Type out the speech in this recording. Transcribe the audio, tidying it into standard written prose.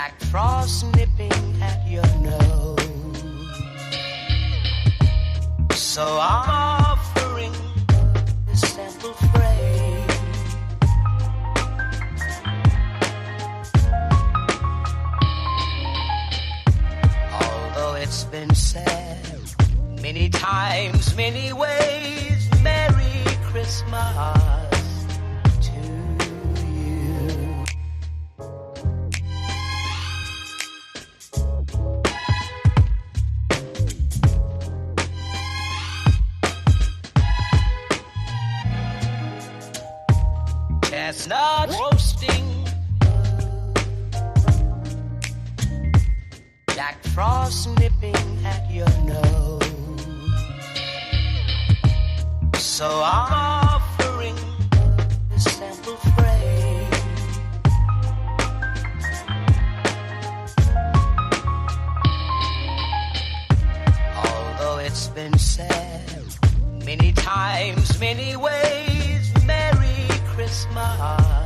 Jack Frost nipping at your nose. So I'm offering this simple phrase. Although it's been said many times, many ways, Merry Christmas to you. Chestnut roasting, Jack Frost nipping at your nose. So I'm offering this simple phrase. Although it's been said many times, many ways, Merry Christmas.